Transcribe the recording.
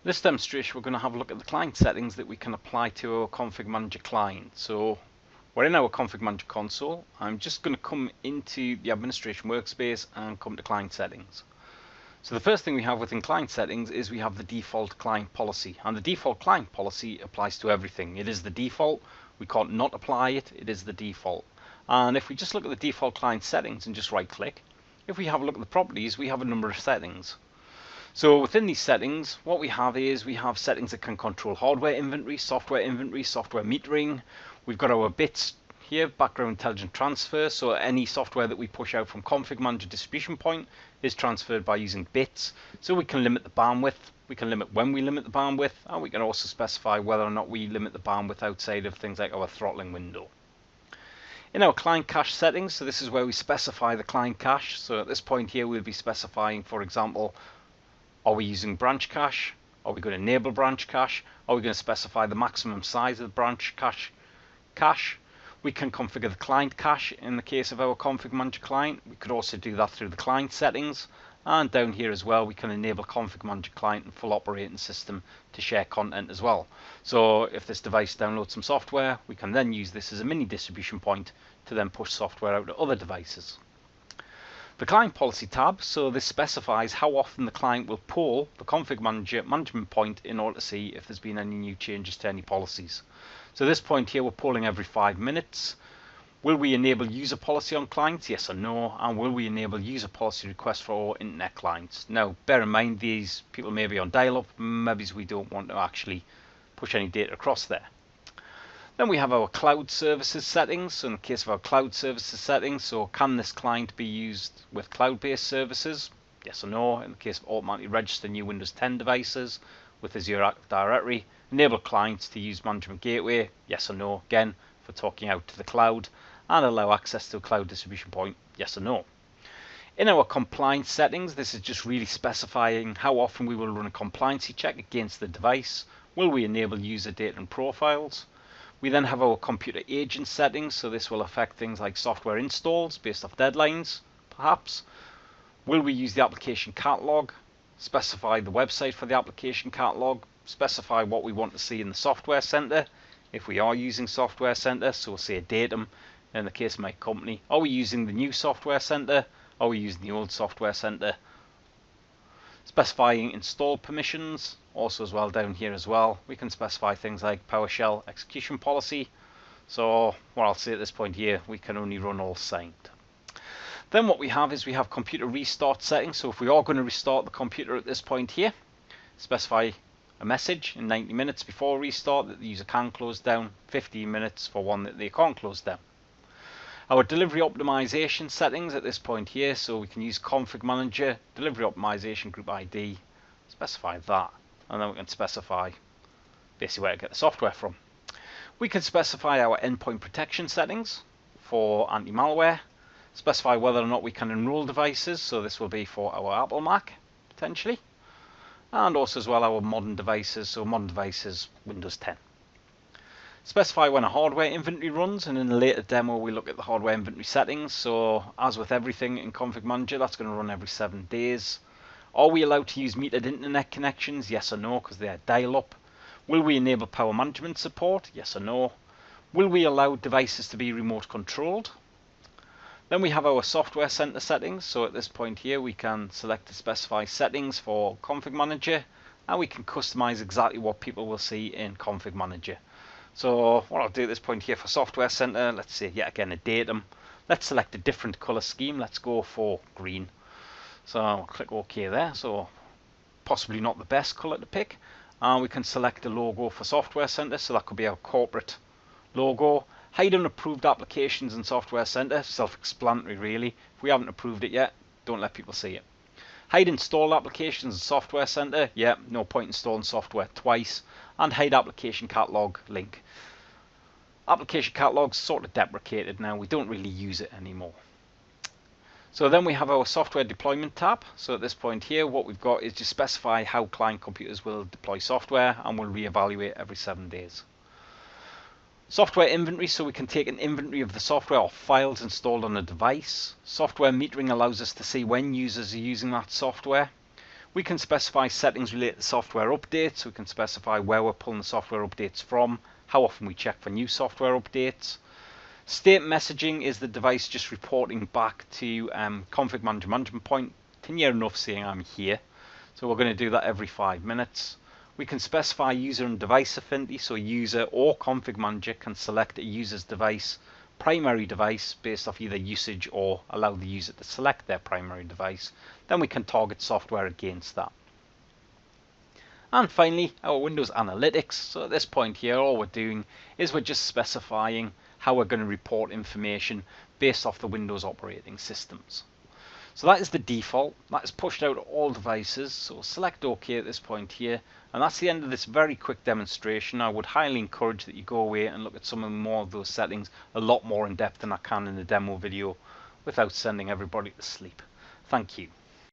This demonstration we're going to have a look at the client settings that we can apply to our Config Manager client. So we're in our Config Manager console. I'm just going to come into the administration workspace and come to client settings. So the first thing we have within client settings is we have the default client policy, and the default client policy applies to everything. It is the default. We can't not apply it. It is the default. And if we just look at the default client settings and just right click, if we have a look at the properties, we have a number of settings. So within these settings, what we have is we have settings that can control hardware inventory, software metering. We've got our bits here, background intelligent transfer. So any software that we push out from Config Manager distribution point is transferred by using bits. So we can limit the bandwidth. We can limit when we limit the bandwidth, and we can also specify whether or not we limit the bandwidth outside of things like our throttling window. In our client cache settings, so this is where we specify the client cache. So at this point here, we'll be specifying, for example, are we using branch cache? Are we going to enable branch cache? Are we going to specify the maximum size of the branch cache? We can configure the client cache in the case of our Config Manager client. We could also do that through the client settings. And down here as well, we can enable Config Manager client and full operating system to share content as well. So if this device downloads some software, we can then use this as a mini distribution point to then push software out to other devices. The client policy tab, so this specifies how often the client will pull the Config Manager management point in order to see if there's been any new changes to any policies. So this point here, we're polling every 5 minutes. Will we enable user policy on clients? Yes or no. And will we enable user policy requests for all internet clients? Now, bear in mind, these people may be on dial-up. Maybe we don't want to actually push any data across there. Then we have our cloud services settings. So in the case of our cloud services settings, so can this client be used with cloud-based services? Yes or no. In the case of automatically register new Windows 10 devices with Azure Active Directory, enable clients to use Management Gateway? Yes or no. Again, for talking out to the cloud, and allow access to a cloud distribution point? Yes or no. In our compliance settings, this is just really specifying how often we will run a compliancy check against the device. Will we enable user data and profiles? We then have our computer agent settings, so this will affect things like software installs based off deadlines, perhaps. Will we use the application catalog? Specify the website for the application catalog. Specify what we want to see in the software center. If we are using software center, so we'll say a datum in the case of my company. Are we using the new software center? Are we using the old software center? Specifying install permissions, also as well down here as well. We can specify things like PowerShell execution policy. So what I'll say at this point here, we can only run all signed. Then what we have is we have computer restart settings. So if we are going to restart the computer at this point here, specify a message in 90 minutes before restart that the user can close down, 15 minutes for one that they can't close down. Our delivery optimization settings at this point here, so we can use Config Manager, delivery optimization group ID, specify that, and then we can specify basically where to get the software from. We can specify our endpoint protection settings for anti-malware, specify whether or not we can enroll devices, so this will be for our Apple Mac potentially, and also as well our modern devices, so modern devices Windows 10. Specify when a hardware inventory runs, and in a later demo we look at the hardware inventory settings. So as with everything in Config Manager, that's going to run every 7 days. Are we allowed to use metered internet connections? Yes or no, because they are dial-up. Will we enable power management support? Yes or no. Will we allow devices to be remote controlled? Then we have our software center settings. So at this point here we can select to specify settings for Config Manager, and we can customize exactly what people will see in Config Manager. So what I'll do at this point here for software center, let's say yet again a datum. Let's select a different color scheme. Let's go for green. So I'll click OK there. So possibly not the best color to pick. And we can select a logo for software center. So that could be our corporate logo. Hide unapproved applications in software center. Self-explanatory really. If we haven't approved it yet, don't let people see it. Hide installed applications in software center. Yeah, no point installing software twice. And hide application catalog link. Application catalog's sort of deprecated now. We don't really use it anymore. So then we have our software deployment tab. So at this point here, what we've got is to specify how client computers will deploy software, and we'll reevaluate every 7 days. Software inventory, so we can take an inventory of the software or files installed on a device. Software metering allows us to see when users are using that software. We can specify settings related to software updates. We can specify where we're pulling the software updates from, how often we check for new software updates. State messaging is the device just reporting back to config manager management point to near enough saying I'm here. So we're going to do that every 5 minutes. We can specify user and device affinity, so a user or config manager can select a user's device, primary device based off either usage or allow the user to select their primary device. Then we can target software against that. And finally, our Windows Analytics. So at this point here, all we're doing is we're just specifying how we're going to report information based off the Windows operating systems. So that is the default. That is pushed out to all devices. So select OK at this point here. And that's the end of this very quick demonstration. I would highly encourage that you go away and look at some more of those settings a lot more in depth than I can in the demo video without sending everybody to sleep. Thank you.